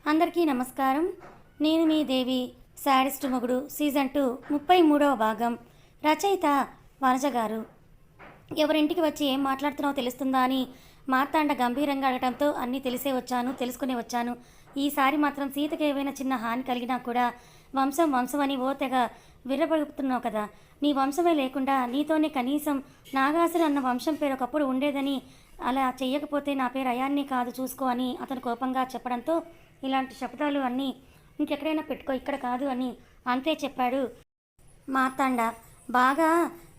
అందరికీ నమస్కారం. నేను మీ దేవి. శాడిస్ట్ మొగుడు సీజన్ 2 33వ భాగం. రచయిత వనజ గారు. ఎవరింటికి వచ్చి ఏం మాట్లాడుతున్నావో తెలుస్తుందా అని మార్తాండ గంభీరంగా అడగటంతో అన్నీ తెలుసుకునే వచ్చాను. ఈసారి మాత్రం సీతకి ఏవైనా చిన్న హాని కలిగినా కూడా వంశం అని ఓ తెగ విర్రబడుతున్నావు కదా. నీ వంశమే లేకుండా నీతోనే కనీసం నాగాసురు అన్న వంశం పేరు ఒకప్పుడు ఉండేదని, అలా చెయ్యకపోతే నా పేరు అయాన్ని కాదు చూసుకో అని అతను కోపంగా చెప్పడంతో, ఇలాంటి శబ్దాలు అన్నీ ఇంకెక్కడైనా పెట్టుకో, ఇక్కడ కాదు అని అంతే చెప్పాడు మార్తాండ. బాగా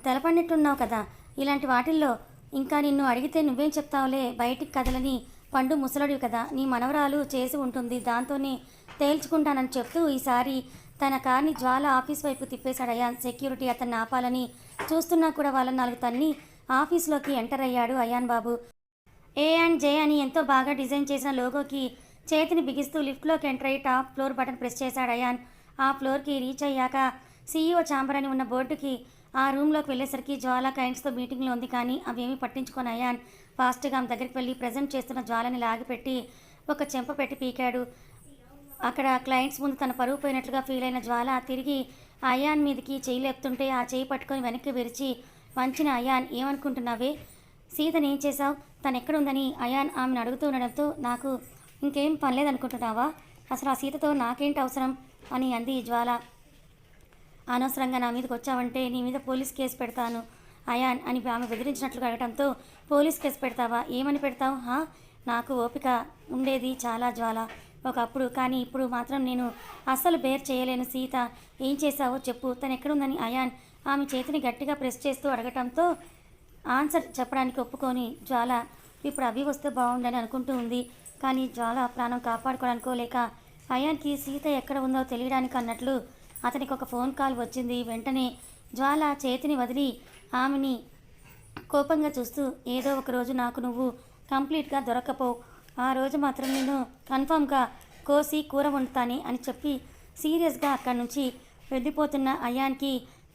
తెలపండిట్టున్నావు కదా, ఇలాంటి వాటిల్లో ఇంకా నిన్ను అడిగితే నువ్వేం చెప్తావులే, బయటికి కదలని పండు ముసలడివి కదా, నీ మనవరాలు చేసి ఉంటుంది, దాంతోనే తేల్చుకుంటానని చెప్తూ ఈసారి తన కార్ని జ్వాల ఆఫీస్ వైపు తిప్పేశాడు అయాన్. సెక్యూరిటీ అతన్ని ఆపాలని చూస్తున్నా కూడా వాళ్ళ 4 తన్ని ఆఫీస్లోకి ఎంటర్ అయ్యాడు అయాన్ బాబు. A&J అని ఎంతో బాగా డిజైన్ చేసిన లోగోకి చేతిని బిగిస్తూ లిఫ్ట్లోకి ఎంటర్ అయ్యి టాప్ ఫ్లోర్ బటన్ ప్రెస్ చేశాడు అయాన్. ఆ ఫ్లోర్కి రీచ్ అయ్యాక CEO ఛాంబర్ అని ఉన్న బోర్డుకి ఆ రూమ్లోకి వెళ్ళేసరికి జ్వాల క్లయింట్స్తో మీటింగ్లో ఉంది. కానీ అవేమీ పట్టించుకొని అయాన్ ఫాస్ట్గా ఆమె దగ్గరికి వెళ్ళి ప్రజెంట్ చేస్తున్న జ్వాలని లాగిపెట్టి ఒక చెంప పెట్టి పీకాడు. అక్కడ క్లయింట్స్ ముందు తన పరువు పోయినట్లుగా ఫీల్ అయిన జ్వాల తిరిగి అయాన్ మీదకి చెయ్యి లేపుతుంటే ఆ చెయ్యి పట్టుకొని వెనక్కి విరిచి వంచిన అయాన్, ఏమనుకుంటున్నావే, సీతని ఏం చేశావు, తను ఎక్కడుందని అయాన్ ఆమెను అడుగుతూ ఉండడంతో, నాకు ఇంకేం పనిలేదనుకుంటున్నావా, అసలు ఆ సీతతో నాకేంటి అవసరం అని అంది జ్వాల. అనవసరంగా నా మీదకి వచ్చావంటే నీ మీద పోలీస్ కేసు పెడతాను అయాన్ అని ఆమె బెదిరించినట్లుగా అడగటంతో, పోలీస్ కేసు పెడతావా, ఏమని పెడతావు, నాకు ఓపిక ఉండేది చాలా జ్వాల ఒకప్పుడు, కానీ ఇప్పుడు మాత్రం నేను అస్సలు బేర్ చేయలేను. సీత ఏం చేశావో చెప్పు, తను ఎక్కడుందని అయాన్ ఆమె చేతిని గట్టిగా ప్రెస్ చేస్తూ అడగటంతో ఆన్సర్ చెప్పడానికి ఒప్పుకొని జ్వాల ఇప్పుడు అవి వస్తే బాగుండని అనుకుంటూ ఉంది. కానీ జ్వాల ప్రాణం కాపాడుకోవాలనుకోలేక అయాన్కి సీత ఎక్కడ ఉందో తెలియడానికి అన్నట్లు అతనికి ఒక ఫోన్ కాల్ వచ్చింది. వెంటనే జ్వాల చేతిని వదిలి ఆమెని కోపంగా చూస్తూ, ఏదో ఒక రోజు నాకు నువ్వు కంప్లీట్గా దొరక్కపో, ఆ రోజు మాత్రం నేను కన్ఫామ్గా కోసి కూర వండుతానే అని చెప్పి సీరియస్గా అక్కడి నుంచి వెళ్ళిపోతున్న అయాన్కి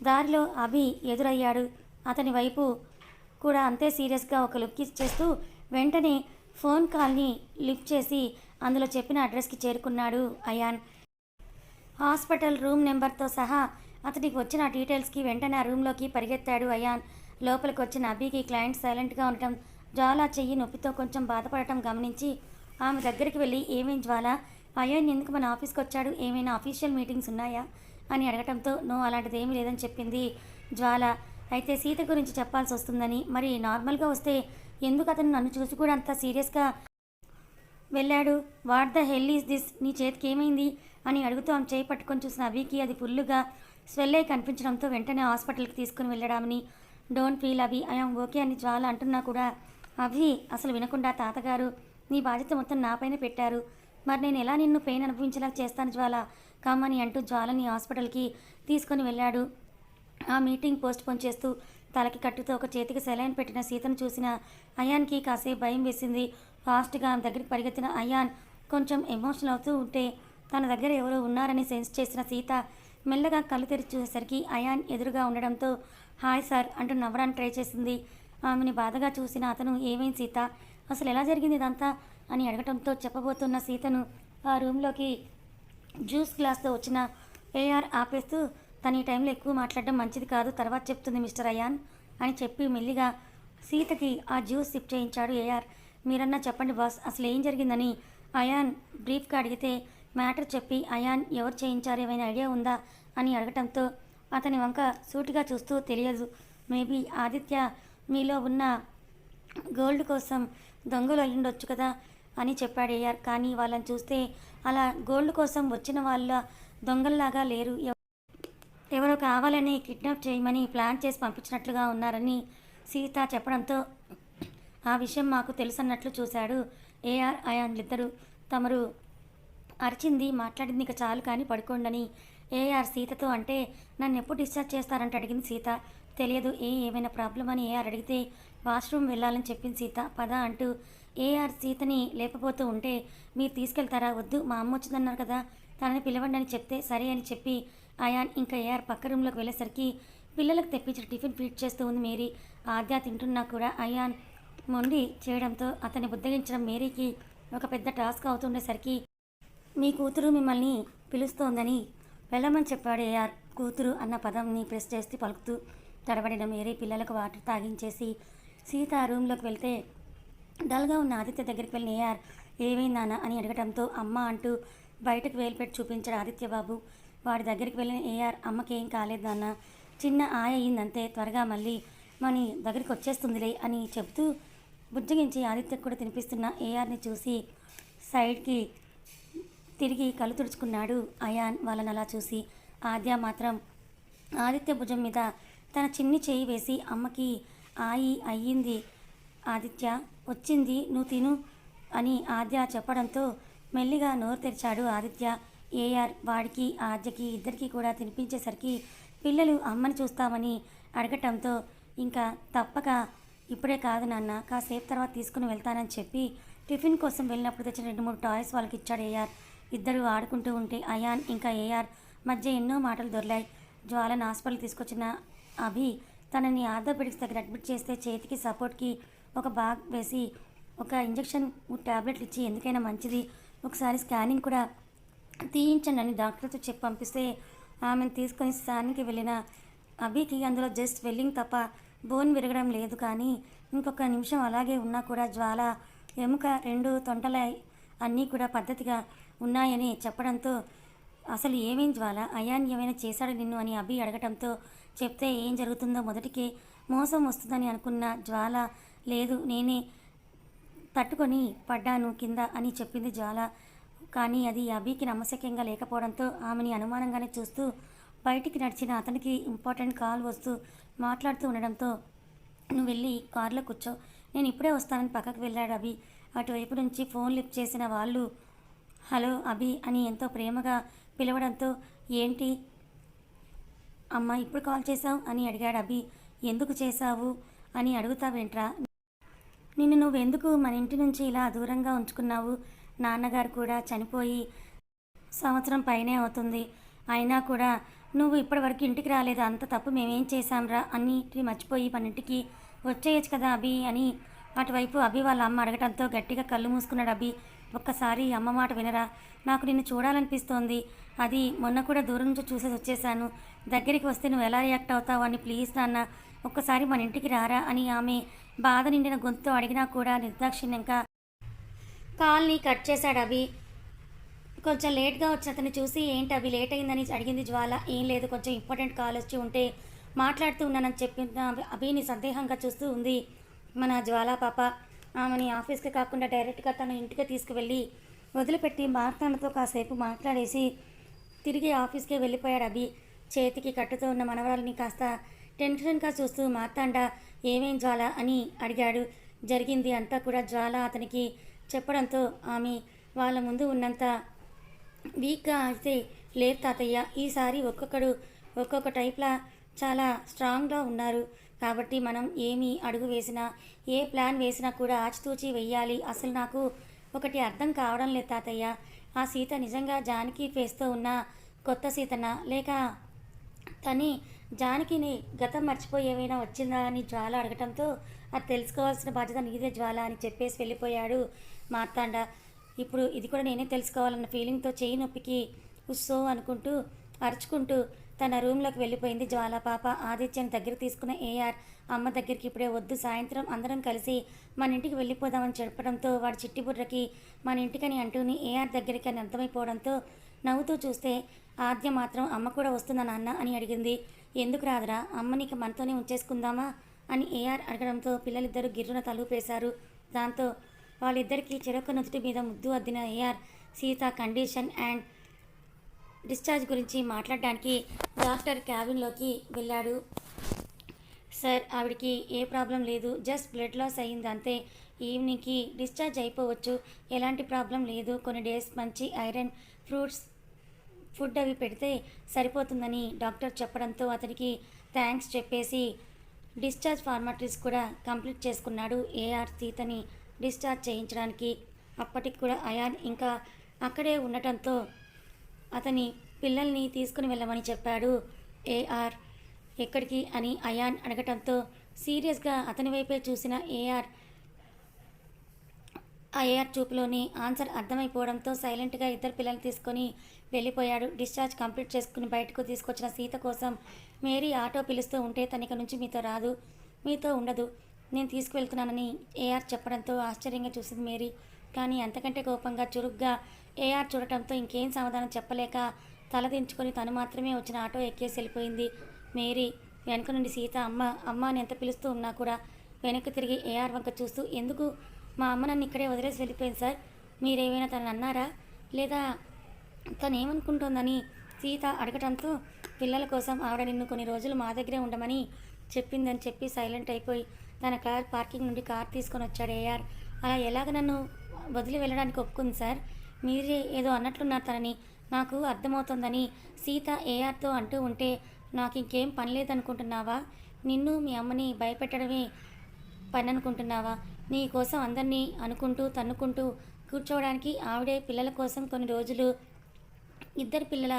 దారిలో అభి ఎదురయ్యాడు. అతని వైపు కూడా అంతే సీరియస్గా ఒక లుక్ ఇచ్చేస్తూ వెంటనే ఫోన్ కాల్ని లిఫ్ట్ చేసి అందులో చెప్పిన అడ్రస్కి చేరుకున్నాడు అయాన్. హాస్పిటల్ రూమ్ నెంబర్తో సహా అతనికి వచ్చిన డీటెయిల్స్కి వెంటనే ఆ రూమ్లోకి పరిగెత్తాడు అయాన్. లోపలికి వచ్చిన అభికి క్లయింట్ సైలెంట్గా ఉండటం, జ్వాల చెయ్యి నొప్పితో కొంచెం బాధపడటం గమనించి ఆమె దగ్గరికి వెళ్ళి, ఏమేం జ్వాల, అయాన్ ఎందుకు మన ఆఫీస్కి వచ్చాడు, ఏమైనా అఫీషియల్ మీటింగ్స్ ఉన్నాయా అని అడగటంతో, నో అలాంటిది ఏమీ లేదని చెప్పింది జ్వాల. అయితే సీత గురించి చెప్పాల్సి వస్తుందని, మరి నార్మల్గా వస్తే ఎందుకు అతను నన్ను చూసి కూడా అంత సీరియస్గా వెళ్ళాడు, what the hell is this, నీ చేతికి ఏమైంది అని అడుగుతూ ఆమె చేయి పట్టుకొని చూసిన అభికి అది ఫుల్లుగా స్వెల్ అయి కనిపించడంతో వెంటనే హాస్పిటల్కి తీసుకుని వెళ్ళడామని, don't feel Abhi, I'm okay అని జ్వాల అంటున్నా కూడా అభి అసలు వినకుండా, తాతగారు నీ బాధ్యత మొత్తం నాపైన పెట్టారు, మరి నేను ఎలా నిన్ను పెయిన్ అనుభవించేలా చేస్తాను జ్వాల, కమ్మని అంటూ జ్వాలని హాస్పిటల్కి తీసుకొని వెళ్ళాడు. ఆ మీటింగ్ పోస్ట్ పోన్ చేస్తూ తలకి కట్టుతో ఒక చేతికి సెలైన్ పెట్టిన సీతను చూసిన అయాన్కి కాసేపు భయం వేసింది. ఫాస్ట్గా ఆమె దగ్గరికి పరిగెత్తిన అయాన్ కొంచెం ఎమోషనల్ అవుతూ ఉంటే తన దగ్గర ఎవరో ఉన్నారని సెన్స్ చేసిన సీత మెల్లగా కళ్ళు తెరిచి చూసేసరికి అయాన్ ఎదురుగా ఉండడంతో, హాయ్ సార్ అంటూ నవ్వడానికి ట్రై చేసింది. ఆమెని బాధగా చూసిన అతను, ఏమైంది సీత, అసలు ఎలా జరిగింది ఇదంతా అని అడగటంతో చెప్పబోతున్న సీతను ఆ రూమ్లోకి జ్యూస్ గ్లాస్తో వచ్చిన ఏఆర్ ఆపేస్తూ, తన ఈ టైంలో ఎక్కువ మాట్లాడడం మంచిది కాదు, తర్వాత చెప్తుంది మిస్టర్ అయాన్ అని చెప్పి మెల్లిగా సీతకి ఆ జ్యూస్ సిప్ చేయించాడు ఏఆర్. మీరన్నా చెప్పండి బాస్, అసలు ఏం జరిగిందని అయాన్ బ్రీఫ్గా అడిగితే, మ్యాటర్ చెప్పి అయాన్ ఎవరు చేయించారు, ఏమైనా ఐడియా ఉందా అని అడగటంతో అతని వంక సూటిగా చూస్తూ, తెలియదు, మేబీ ఆదిత్య మీలో ఉన్న గోల్డ్ కోసం దొంగలు అయ్యుండొచ్చు కదా అని చెప్పాడు ఏఆర్. కానీ వాళ్ళని చూస్తే అలా గోల్డ్ కోసం వచ్చిన వాళ్ళ దొంగల్లాగా లేరు, ఎవరో కావాలని కిడ్నాప్ చేయమని ప్లాన్ చేసి పంపించినట్లుగా ఉన్నారని సీత చెప్పడంతో, ఆ విషయం మాకు తెలుసన్నట్లు చూశాడు ఏఆర్. అయాన్లిద్దరూ తమరు అరిచింది మాట్లాడింది ఇక చాలు కానీ పడుకోండని ఏఆర్ సీతతో అంటే, నన్ను ఎప్పుడు డిశ్చార్జ్ చేస్తారంటే అడిగింది సీత. తెలియదు, ఏమైనా ప్రాబ్లం అని ఏఆర్ అడిగితే వాష్రూమ్ వెళ్ళాలని చెప్పింది సీత. పద అంటూ ఏఆర్ సీతని లేకపోతూ ఉంటే, మీరు తీసుకెళ్తారా, వద్దు మా అమ్మ వచ్చిందన్నారు కదా, తనని పిలవండి అని చెప్తే సరే అని చెప్పి అయాన్ ఇంకా ఏఆర్ పక్క రూమ్లోకి వెళ్ళేసరికి పిల్లలకు తెప్పించిన టిఫిన్ ఫీడ్ చేస్తూ ఉంది మేరీ. ఆద్య తింటున్నా కూడా అయాన్ మొండి చేయడంతో అతన్ని బుద్ధగించడం మేరీకి ఒక పెద్ద టాస్క్ అవుతుండేసరికి మీ కూతురు మిమ్మల్ని పిలుస్తోందని వెళ్ళమని చెప్పాడు ఏఆర్. కూతురు అన్న పదంని ప్రెస్ చేసి పలుకుతూ తడబడిన మేరీ పిల్లలకు వాటర్ తాగించేసి సీత రూమ్లోకి వెళ్తే డల్గా ఉన్న ఆదిత్య దగ్గరికి వెళ్ళిన ఏఆర్ ఏమైందానా అని అడగటంతో అమ్మ అంటూ బయటకు వేలుపెట్టి చూపించాడు ఆదిత్యబాబు. వాడి దగ్గరికి వెళ్ళిన ఏఆర్ అమ్మకేం కాలేదు నాన్న, చిన్న ఆయ అయిందంతే, త్వరగా మళ్ళీ మన దగ్గరికి వచ్చేస్తుందిలే అని చెబుతూ బుజ్జగించి ఆదిత్యకు కూడా తినిపిస్తున్న ఏఆర్ని చూసి సైడ్కి తిరిగి కళ్ళు తుడుచుకున్నాడు అయాన్ వాళ్ళని అలా చూసి. ఆద్య మాత్రం ఆదిత్య భుజం మీద తన చిన్ని చేయి వేసి అమ్మకి అయ్యింది ఆదిత్య, వచ్చింది, నువ్వు తిను అని ఆద్య చెప్పడంతో మెల్లిగా నోరు తెరిచాడు ఆదిత్య. ఏఆర్ వాడికి ఆద్యకి ఇద్దరికీ కూడా తినిపించేసరికి పిల్లలు అమ్మని చూస్తామని అడగటంతో ఇంకా తప్పక ఇప్పుడే కాదు నాన్న, కాసేపు తర్వాత తీసుకుని వెళ్తానని చెప్పి టిఫిన్ కోసం వెళ్ళినప్పుడు తెచ్చిన 2-3 టాయ్స్ వాళ్ళకి ఇచ్చాడు ఏఆర్. ఇద్దరు ఆడుకుంటూ ఉంటే అయాన్ ఇంకా ఏఆర్ మధ్య ఎన్నో మాటలు దొరికాయి. జ్వాలను హాస్పిటల్ తీసుకొచ్చిన అభి తనని ఆర్థోపెడిక్స్ దగ్గర అడ్మిట్ చేస్తే చేతికి సపోర్ట్కి ఒక బాగ్ వేసి ఒక ఇంజెక్షన్ ట్యాబ్లెట్లు ఇచ్చి ఎందుకైనా మంచిది ఒకసారి స్కానింగ్ కూడా తీయించండి అని డాక్టర్తో చెప్పి పంపిస్తే ఆమెను తీసుకొని స్కానింగ్కి వెళ్ళిన అభికి అందులో జస్ట్ వెల్లింగ్ తప్ప బోన్ విరగడం లేదు. కానీ ఇంకొక నిమిషం అలాగే ఉన్నా కూడా జ్వాల ఎముక 2 తొంటల అన్నీ కూడా పద్ధతిగా ఉన్నాయని చెప్పడంతో అసలు ఏమేం జ్వాల, అయాన్ ఏమైనా చేశాడు నిన్ను అని అభి అడగటంతో చెప్తే ఏం జరుగుతుందో మొదటికే మోసం వస్తుందని అనుకున్న జ్వాల లేదు నేనే తట్టుకొని పడ్డాను కింద అని చెప్పింది జ్వాల. కానీ అది అభికి నమ్మశక్యంగా లేకపోవడంతో ఆమెని అనుమానంగానే చూస్తూ బయటికి నడిచిన అతనికి ఇంపార్టెంట్ కాల్ వస్తూ మాట్లాడుతూ ఉండడంతో నువ్వు వెళ్ళి కారులో కూర్చో, నేను ఇప్పుడే వస్తానని పక్కకు వెళ్ళాడు అభి. అటువైపు నుంచి ఫోన్ లిఫ్ట్ చేసిన వాళ్ళు హలో అభి అని ఎంతో ప్రేమగా పిలవడంతో ఏంటి అమ్మ ఇప్పుడు కాల్ చేశావు అని అడిగాడు అభి. ఎందుకు చేశావు అని అడుగుతావేంట్రా, నిన్ను నువ్వెందుకు మన ఇంటి నుంచి ఇలా దూరంగా ఉంచుకున్నావు, నాన్నగారు కూడా చనిపోయి సంవత్సరం పైనే అవుతుంది, అయినా కూడా నువ్వు ఇప్పటివరకు ఇంటికి రాలేదు, అంత తప్పు మేమేం చేశాంరా, అన్నిటి మర్చిపోయి మన ఇంటికి వచ్చేయచ్చు కదా అభి అని అటువైపు అభి వాళ్ళ అమ్మ అడగటంతో గట్టిగా కళ్ళు మూసుకున్నాడు అభి. ఒక్కసారి అమ్మ మాట వినరా, నాకు నిన్ను చూడాలనిపిస్తోంది, అది మొన్న కూడా దూరం నుంచి చూసేసి వచ్చేసాను, దగ్గరికి వస్తే నువ్వు ఎలా రియాక్ట్ అవుతావు అని ప్లీజ్ నాన్న ఒక్కసారి మన ఇంటికి రారా అని ఆమె బాధ నిండిన గొంతుతో అడిగినా కూడా నిర్దాక్షిణ్యంగా కాల్ని కట్ చేశాడు అభి. కొంచెం లేట్గా వచ్చి అతన్ని చూసి ఏంటి అభి లేట్ అయిందని అడిగింది జ్వాల. ఏం లేదు, కొంచెం ఇంపార్టెంట్ కాల్ వచ్చి ఉంటే మాట్లాడుతూ ఉన్నానని చెప్పిన అభిని సందేహంగా చూస్తూ ఉంది మన జ్వాల పాప. ఆమెని ఆఫీస్కి కాకుండా డైరెక్ట్గా తన ఇంటికి తీసుకువెళ్ళి వదిలిపెట్టి మార్తాండతో కాసేపు మాట్లాడేసి తిరిగి ఆఫీస్కే వెళ్ళిపోయాడు అభి. చేతికి కట్టుతూ ఉన్న మనవరాలని కాస్త టెన్షన్గా చూస్తూ మార్తాండ ఏమేం జ్వాల అని అడిగాడు. జరిగింది అంతా కూడా జ్వాల అతనికి చెప్పడంతో ఆమె వాళ్ళ ముందు ఉన్నంత వీక్గా అయితే లేదు తాతయ్య, ఈసారి ఒక్కొక్కడు ఒక్కొక్క టైప్లా చాలా స్ట్రాంగ్గా ఉన్నారు, కాబట్టి మనం ఏమి అడుగు వేసినా ఏ ప్లాన్ వేసినా కూడా ఆచితూచి వెయ్యాలి. అసలు నాకు ఒకటి అర్థం కావడం లేదు తాతయ్య, ఆ సీత నిజంగా జానకి ఫేస్తో ఉన్న కొత్త సీతనా, లేక తని జానకిని గతం మర్చిపోయి ఏమైనా వచ్చిందా అని జ్వాల అడగటంతో అది తెలుసుకోవాల్సిన బాధ్యత నీదే జ్వాల అని చెప్పేసి వెళ్ళిపోయాడు మార్తాండ. ఇప్పుడు ఇది కూడా నేనే తెలుసుకోవాలన్న ఫీలింగ్తో చేయి నొప్పికి ఉస్సో అనుకుంటూ అరుచుకుంటూ తన రూమ్లోకి వెళ్ళిపోయింది జ్వాల పాప. ఆదిత్యని దగ్గర తీసుకున్న ఏఆర్ అమ్మ దగ్గరికి ఇప్పుడే వద్దు, సాయంత్రం అందరం కలిసి మన ఇంటికి వెళ్ళిపోదామని చెప్పడంతో వాడి చిట్టి బుర్రకి మన ఇంటికని అంటూని ఏఆర్ దగ్గరికి అని అర్థమైపోవడంతో నవ్వుతూ చూస్తే ఆద్య మాత్రం అమ్మ కూడా వస్తుందా నాన్న అని అడిగింది. ఎందుకు రాదురా, అమ్మని మనతోనే ఉంచేసుకుందామా అని ఏఆర్ అడగడంతో పిల్లలిద్దరూ గిర్రున తలూపేశారు. దాంతో వాళ్ళిద్దరికీ చెరొక నుదుటి మీద ముద్దు అద్దిన ఏఆర్ సీత కండిషన్ అండ్ డిశ్చార్జ్ గురించి మాట్లాడడానికి డాక్టర్ క్యాబిన్లోకి వెళ్ళాడు. సార్ ఆవిడికి ఏ ప్రాబ్లం లేదు, జస్ట్ బ్లడ్ లాస్ అయ్యింది అంతే, ఈవినింగ్కి డిశ్చార్జ్ అయిపోవచ్చు, ఎలాంటి ప్రాబ్లం లేదు, కొన్ని డేస్ మంచి ఐరన్ ఫ్రూట్స్ ఫుడ్ అవి పెడితే సరిపోతుందని డాక్టర్ చెప్పడంతో అతనికి థ్యాంక్స్ చెప్పేసి డిశ్చార్జ్ ఫార్మాలిటీస్ కూడా కంప్లీట్ చేసుకున్నాడు ఏఆర్ సీతని డిశ్చార్జ్ చేయించడానికి. అప్పటికి కూడా అయాన్ ఇంకా అక్కడే ఉండటంతో అతని పిల్లల్ని తీసుకుని వెళ్ళమని చెప్పాడు ఏఆర్. ఎక్కడికి అని అయాన్ అడగటంతో సీరియస్గా అతని వైపే చూసిన ఏఆర్ ఆ ఏఆర్ చూపులోని ఆన్సర్ అర్థమైపోవడంతో సైలెంట్గా ఇద్దరు పిల్లల్ని తీసుకొని వెళ్ళిపోయాడు. డిశ్చార్జ్ కంప్లీట్ చేసుకుని బయటకు తీసుకొచ్చిన సీత కోసం మేరీ ఆటో పిలుస్తూ ఉంటే తనిక నుంచి మీతో రాదు, మీతో ఉండదు, నేను తీసుకువెళ్తున్నానని ఏఆర్ చెప్పడంతో ఆశ్చర్యంగా చూసింది మేరీ. కానీ అంతకంటే కోపంగా చురుగ్గా ఏఆర్ చూడటంతో ఇంకేం సమాధానం చెప్పలేక తలదించుకొని తను మాత్రమే వచ్చిన ఆటో ఎక్కేసి వెళ్ళిపోయింది. మేరీ వెనక నుండి సీత అమ్మ అమ్మ అని ఎంత పిలుస్తూ ఉన్నా కూడా వెనక్కి తిరిగి ఏఆర్ వంక చూస్తూ, ఎందుకు మా అమ్మ నన్ను ఇక్కడే వదిలేసి వెళ్ళిపోయింది సార్, మీరేమైనా తనని అన్నారా లేదా తను ఏమనుకుంటుందని సీత అడగటంతో పిల్లల కోసం ఆవిడ నిన్ను కొన్ని రోజులు మా దగ్గరే ఉండమని చెప్పిందని చెప్పి సైలెంట్ అయిపోయి తన కార్ పార్కింగ్ నుండి కార్ తీసుకొని వచ్చాడు ఏఆర్. అలా ఎలాగ నన్ను వదిలి వెళ్ళడానికి ఒప్పుకుంది సార్, మీరే ఏదో అన్నట్లున్నారు తనని, నాకు అర్థమవుతుందని సీత ఏఆర్తో అంటూ ఉంటే నాకు ఇంకేం పని లేదనుకుంటున్నావా, నిన్ను మీ అమ్మని భయపెట్టడమే పని అనుకుంటున్నావా, నీ కోసం అందరినీ అనుకుంటూ తన్నుకుంటూ కూర్చోవడానికి ఆవిడే పిల్లల కోసం కొన్ని రోజులు ఇద్దరు పిల్లల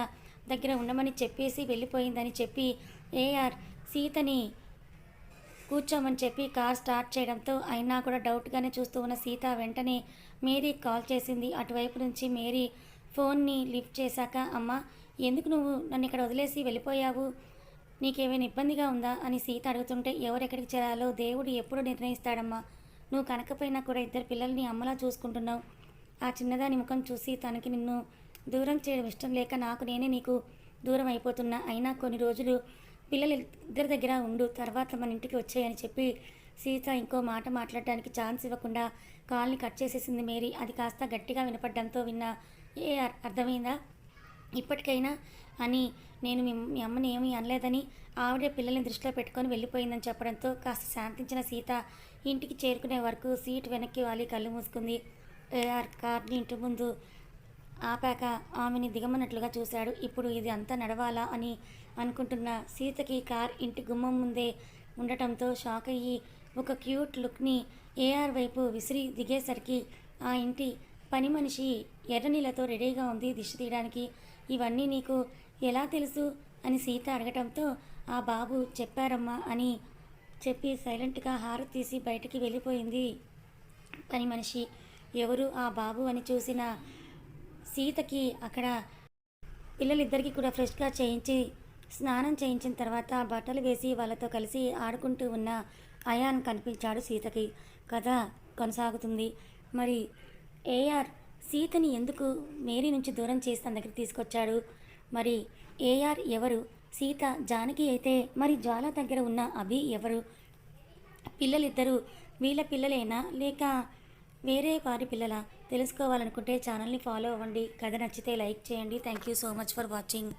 దగ్గర ఉండమని చెప్పేసి వెళ్ళిపోయిందని చెప్పి ఏఆర్ సీతని కూర్చోమని చెప్పి కార్ స్టార్ట్ చేయడంతో అయినా కూడా డౌట్గానే చూస్తూ ఉన్న సీత వెంటనే మేరీ కాల్ చేసింది. అటువైపు నుంచి మేరీ ఫోన్ని లిఫ్ట్ చేశాక, అమ్మ ఎందుకు నువ్వు నన్ను ఇక్కడ వదిలేసి వెళ్ళిపోయావు, నీకేమైనా ఇబ్బందిగా ఉందా అని సీత అడుగుతుంటే, ఎవరెక్కడికి చేరాలో దేవుడు ఎప్పుడు నిర్ణయిస్తాడమ్మా, నువ్వు కనకపోయినా కూడా ఇద్దరు పిల్లల్ని అమ్మలా చూసుకుంటున్నావు, ఆ చిన్నదాని ముఖం చూసి తనకి నిన్ను దూరం చేయడం ఇష్టం లేక నాకు నేనే నీకు దూరం అయిపోతున్నా, అయినా కొన్ని రోజులు పిల్లలు ఇద్దరి దగ్గర ఉండు, తర్వాత మన ఇంటికి వచ్చాయని చెప్పి సీత ఇంకో మాట మాట్లాడడానికి ఛాన్స్ ఇవ్వకుండా కాల్ని కట్ చేసేసింది మేరీ. అది కాస్త గట్టిగా వినపడడంతో విన్న ఏఆర్, అర్థమైందా ఇప్పటికైనా అని, నేను మీ అమ్మని ఏమీ అనలేదని ఆవిడే పిల్లల్ని దృష్టిలో పెట్టుకొని వెళ్ళిపోయిందని చెప్పడంతో కాస్త శాంతించిన సీత ఇంటికి చేరుకునే వరకు సీట్ వెనక్కి వాలి కళ్ళు మూసుకుంది. ఏఆర్ కార్ని ఇంటి ముందు ఆపాక ఆమెని దిగమన్నట్లుగా చూశాడు. ఇప్పుడు ఇది అంతా నడవాలా అని అనుకుంటున్న సీతకి కార్ ఇంటి గుమ్మం ముందే ఉండటంతో షాక్ అయ్యి ఒక క్యూట్ లుక్ని ఏఆర్ వైపు విసిరి దిగేసరికి ఆ ఇంటి పని మనిషి ఎర్రనీళ్ళతో రెడీగా ఉంది దిష్టి తీయడానికి. ఇవన్నీ నీకు ఎలా తెలుసు అని సీత అడగటంతో, ఆ బాబు చెప్పారమ్మా అని చెప్పి సైలెంట్గా హారతి తీసి బయటికి వెళ్ళిపోయింది పని మనిషి. ఎవరు ఆ బాబు అని చూసిన సీతకి అక్కడ పిల్లలిద్దరికీ కూడా ఫ్రెష్గా చేయించి స్నానం చేయించిన తర్వాత బట్టలు వేసి వాళ్ళతో కలిసి ఆడుకుంటూ ఉన్న అయాన్ కనిపించాడు సీతకి. కథ కొనసాగుతుంది. మరి ఏఆర్ సీతని ఎందుకు మేరీ నుంచి దూరం చేసి తన దగ్గరికి తీసుకొచ్చాడు, మరి ఏఆర్ ఎవరు, సీత జానకి అయితే మరి జ్వాల దగ్గర ఉన్న అభి ఎవరు, పిల్లలిద్దరూ వీళ్ళ పిల్లలేనా లేక వేరే వారి పిల్లల తెలుసుకోవాలనుకుంటే ఛానల్ని ఫాలో అవ్వండి. కథ నచ్చితే లైక్ చేయండి. Thank you so much for watching.